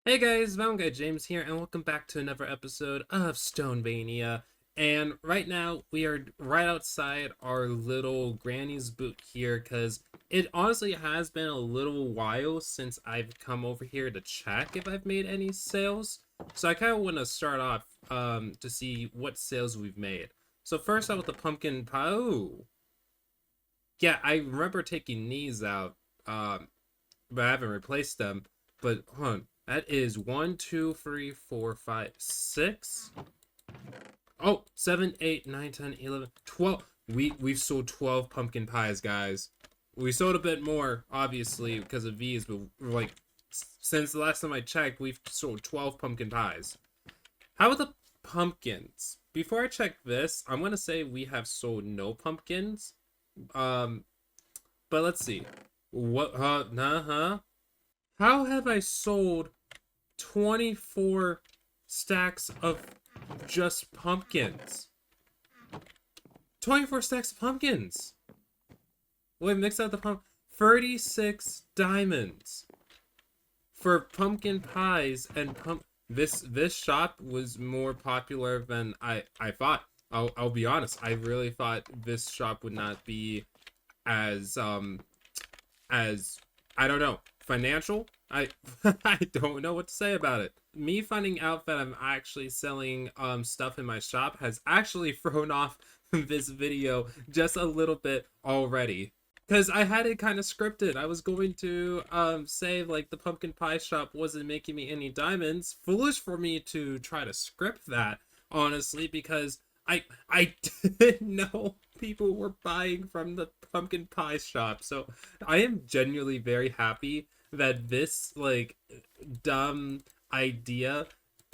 Hey guys, ThatOneGuyJames here, and welcome back to another episode of StoneVania. And right now, we are right outside our little granny's boot here, because it honestly has been a little while since I've come over here to check if I've made any sales. So I kind of want to start off to see what sales we've made. So first out with the pumpkin pie. Oh, yeah, I remember taking these out, but I haven't replaced them. But hold on. That is 1, 2, 3, 4, 5, 6. Oh, 7, 8, 9, 10, 11, 12. We've sold 12 pumpkin pies, guys. We sold a bit more, obviously, because of these, but like since the last time I checked, we've sold 12 pumpkin pies. How about the pumpkins? Before I check this, I'm gonna say we have sold no pumpkins. Um, but let's see. What? How have I sold 24 stacks of just pumpkins? 24 stacks of pumpkins. Wait, mix out the 36 diamonds for pumpkin pies and this shop was more popular than I thought. I'll be honest. I really thought this shop would not be as I don't know, financial. I I don't know what to say about it. Me finding out that I'm actually selling stuff in my shop has actually thrown off this video just a little bit already. Cause I had it kind of scripted. I was going to say like the pumpkin pie shop wasn't making me any diamonds. Foolish for me to try to script that, honestly, because I didn't know people were buying from the pumpkin pie shop. So I am genuinely very happy that this like dumb idea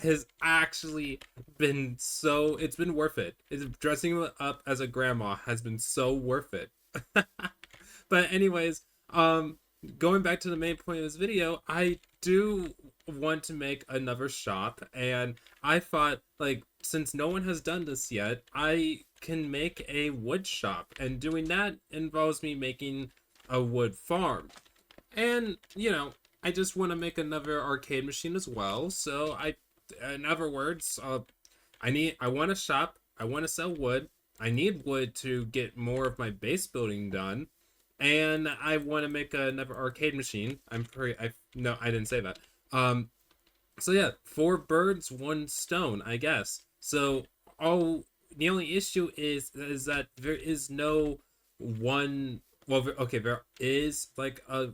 has actually been it's been worth it. It's dressing up as a grandma has been so worth it. But anyways, going back to the main point of this video, I do want to make another shop, and I thought like since no one has done this yet, I can make a wood shop, and doing that involves me making a wood farm. And I just want to make another arcade machine as well. So in other words, I want a shop. I want to sell wood. I need wood to get more of my base building done, and I want to make another arcade machine. No, I didn't say that. So yeah, 4 birds, 1 stone, I guess. So all the only issue is that there is no one. Well, okay, there is like a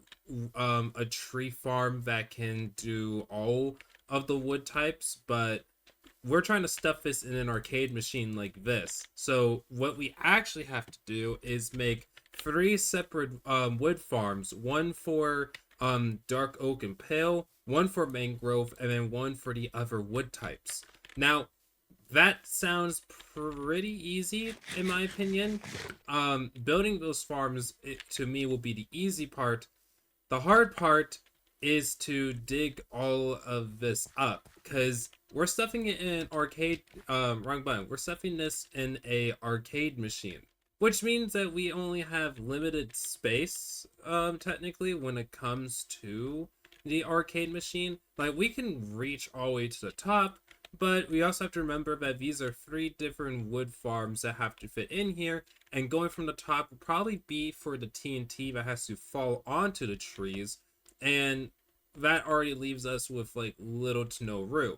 tree farm that can do all of the wood types, but we're trying to stuff this in an arcade machine like this. So what we actually have to do is make 3 separate wood farms, one for dark oak and pale, one for mangrove, and then one for the other wood types. Now, that sounds pretty easy in my opinion. Building those farms, to me, will be the easy part. The hard part is to dig all of this up, because we're stuffing it in an arcade. Wrong button. We're stuffing this in a arcade machine, which means that we only have limited space, technically, when it comes to the arcade machine. Like, we can reach all the way to the top, but we also have to remember that these are 3 different wood farms that have to fit in here, and going from the top will probably be for the TNT that has to fall onto the trees, and that already leaves us with like little to no room.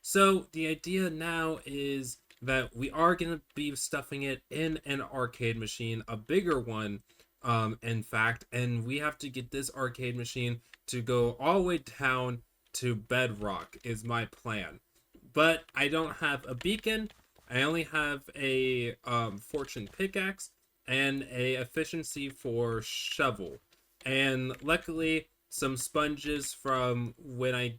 So the idea now is that we are going to be stuffing it in an arcade machine, a bigger one, in fact, and we have to get this arcade machine to go all the way down to bedrock is my plan. But I don't have a beacon. I only have a fortune pickaxe and a efficiency for shovel, and luckily some sponges from when I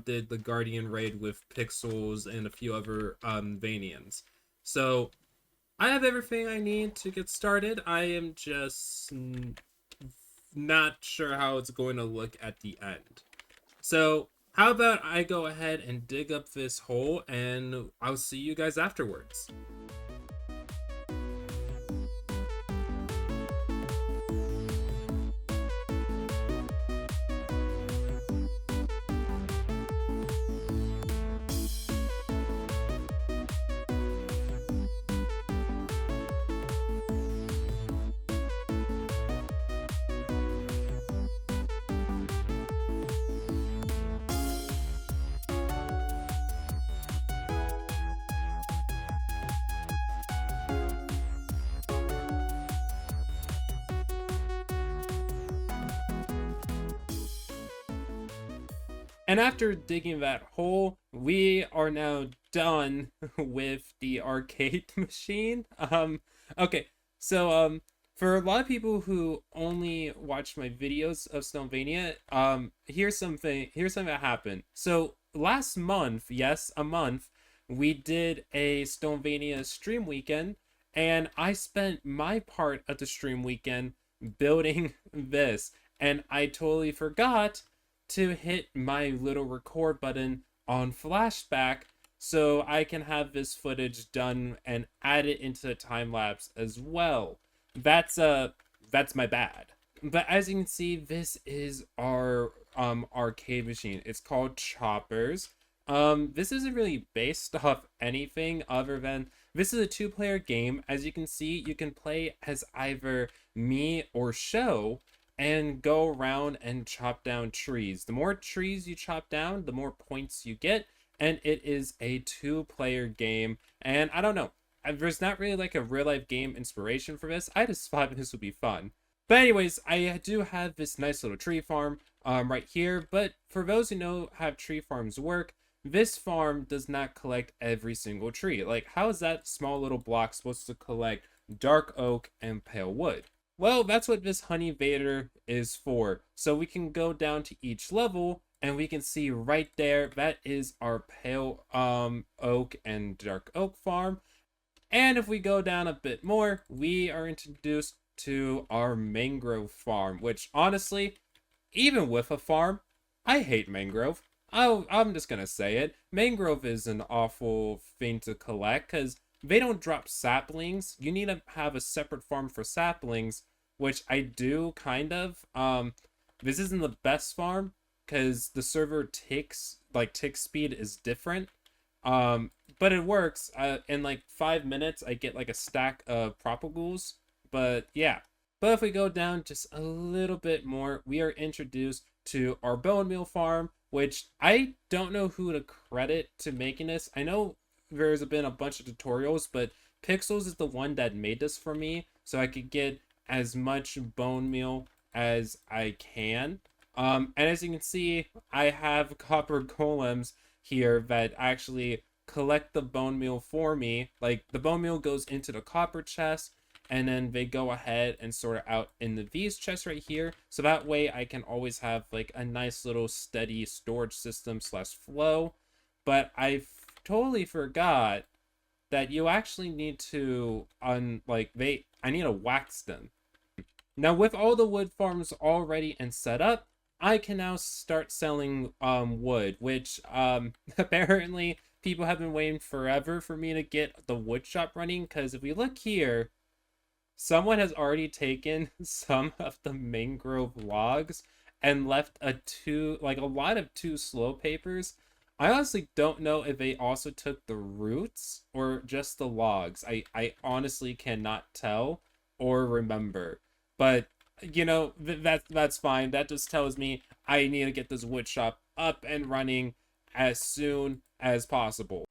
did the Guardian raid with Pixels and a few other Vanians. So I have everything I need to get started. I am just not sure how it's going to look at the end. So how about I go ahead and dig up this hole, and I'll see you guys afterwards. And after digging that hole, we are now done with the arcade machine. Okay, so for a lot of people who only watch my videos of StoneVania, here's something that happened. So last month, yes, a month, we did a StoneVania stream weekend, and I spent my part of the stream weekend building this, and I totally forgot to hit my little record button on flashback so I can have this footage done and add it into the time lapse as well. That's my bad. But as you can see, this is our arcade machine. It's called Choppers. This isn't really based off anything other than this is a two-player game. As you can see, you can play as either me or Show and go around and chop down trees. The more trees you chop down, the more points you get, and it is a two-player game. And I don't know, there's not really like a real-life game inspiration for this. I just thought this would be fun. But anyways, I do have this nice little tree farm right here. But for those who know how tree farms work, this farm does not collect every single tree. Like, how is that small little block supposed to collect dark oak and pale wood? Well, that's what this honey vader is for. So we can go down to each level and we can see right there, that is our pale oak and dark oak farm. And if we go down a bit more, we are introduced to our mangrove farm, which honestly, even with a farm, I hate mangrove. I'm just gonna say it. Mangrove is an awful thing to collect because they don't drop saplings. You need to have a separate farm for saplings, which I do kind of. This isn't the best farm because the server tick speed is different. But it works. In like 5 minutes, I get like a stack of propagules. But yeah. But if we go down just a little bit more, we are introduced to our bone meal farm, which I don't know who to credit to making this. I know there's been a bunch of tutorials, but Pixels is the one that made this for me, so I could get as much bone meal as I can. And as you can see, I have copper golems here that actually collect the bone meal for me. Like, the bone meal goes into the copper chest, and then they go ahead and sort it out in these chests right here. So that way I can always have like a nice little steady storage system slash flow. But I totally forgot that you actually need to I need to wax them. Now with all the wood farms already and set up, I can now start selling wood, which apparently people have been waiting forever for me to get the wood shop running, because if we look here, someone has already taken some of the mangrove logs and left a lot of two slow papers. I honestly don't know if they also took the roots or just the logs. I honestly cannot tell or remember. But you know, that's fine. That just tells me I need to get this wood shop up and running as soon as possible.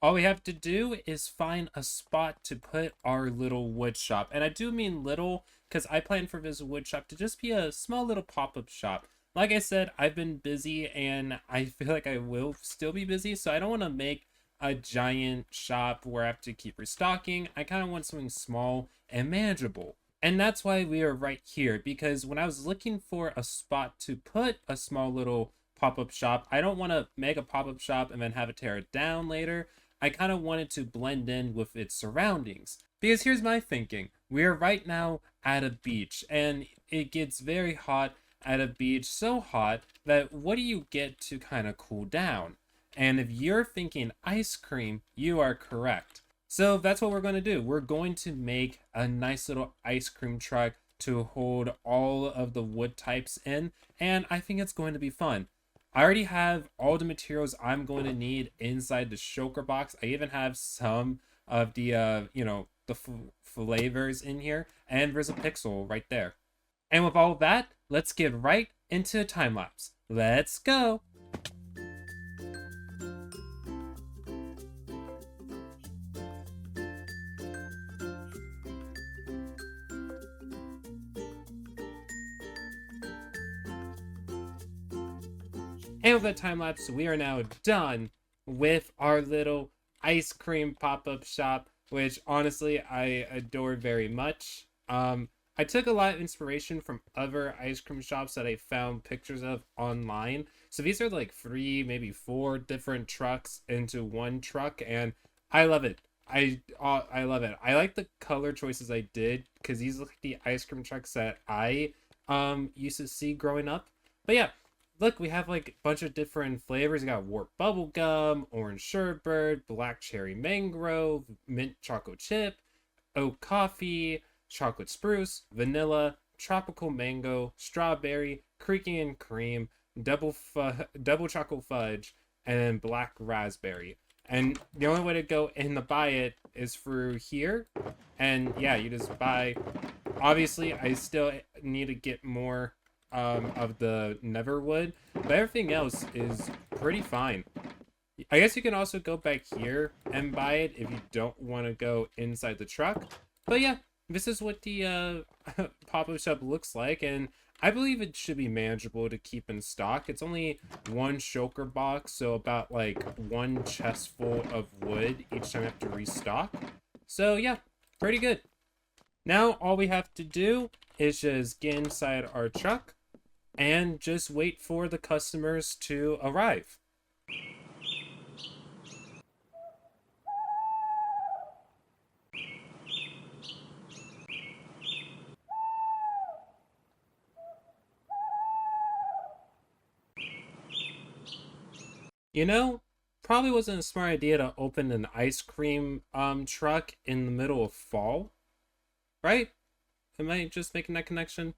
All we have to do is find a spot to put our little wood shop. And I do mean little because I plan for this wood shop to just be a small little pop-up shop. Like I said, I've been busy and I feel like I will still be busy. So I don't want to make a giant shop where I have to keep restocking. I kind of want something small and manageable. And that's why we are right here, because when I was looking for a spot to put a small little pop-up shop, I don't want to make a pop-up shop and then have it tear it down later. I kind of wanted to blend in with its surroundings. Because here's my thinking. We are right now at a beach, and it gets very hot at a beach, so hot that what do you get to kind of cool down? And if you're thinking ice cream, you are correct. So that's what we're going to do. We're going to make a nice little ice cream truck to hold all of the wood types in, and I think it's going to be fun. I already have all the materials I'm going to need inside the shulker box. I even have some of the, the flavors in here, and there's a pixel right there. And with all of that, let's get right into the time lapse. Let's go! And with that time lapse, we are now done with our little ice cream pop-up shop, which honestly I adore very much. I took a lot of inspiration from other ice cream shops that I found pictures of online. So these are like 3, maybe 4 different trucks into one truck, and I love it. I love it. I like the color choices I did because these look like the ice cream trucks that I used to see growing up. But yeah, look, we have like a bunch of different flavors. We got warp bubblegum, orange sherbet, black cherry mangrove, mint chocolate chip, oat coffee, chocolate spruce, vanilla, tropical mango, strawberry, creaky and cream, double chocolate fudge, and black raspberry. And the only way to go in to buy it is through here. And yeah, you just buy. Obviously, I still need to get more of the Neverwood, but everything else is pretty fine. I guess you can also go back here and buy it if you don't want to go inside the truck. But yeah, this is what the pop-up shop looks like, and I believe it should be manageable to keep in stock. It's only 1 shulker box, so about like 1 chest full of wood each time I have to restock. So yeah, pretty good. Now all we have to do is just get inside our truck and just wait for the customers to arrive. You know, probably wasn't a smart idea to open an ice cream truck in the middle of fall, right? Am I just making that connection?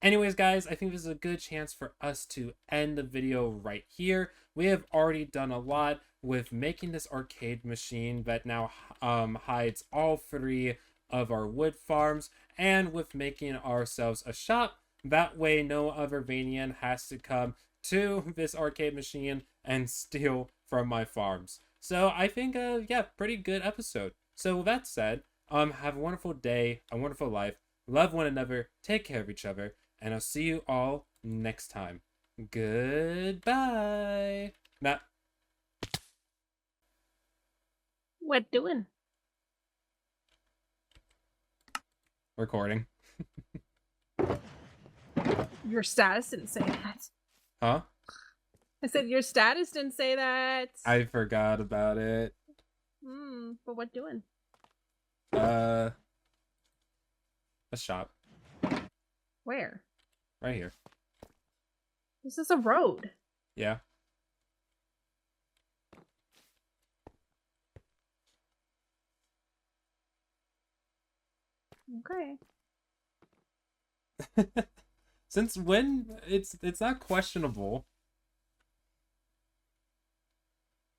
Anyways, guys, I think this is a good chance for us to end the video right here. We have already done a lot with making this arcade machine that now hides all 3 of our wood farms, and with making ourselves a shop. That way no other Vanian has to come to this arcade machine and steal from my farms. So I think, yeah, pretty good episode. So with that said, have a wonderful day, a wonderful life, love one another, take care of each other, and I'll see you all next time. Goodbye. Not What doing? recording. Your status didn't say that. Huh? I said your status didn't say that. I forgot about it. But what doing? A shop. Where? Right here. This is a road. Yeah. Okay. Since when? It's not questionable.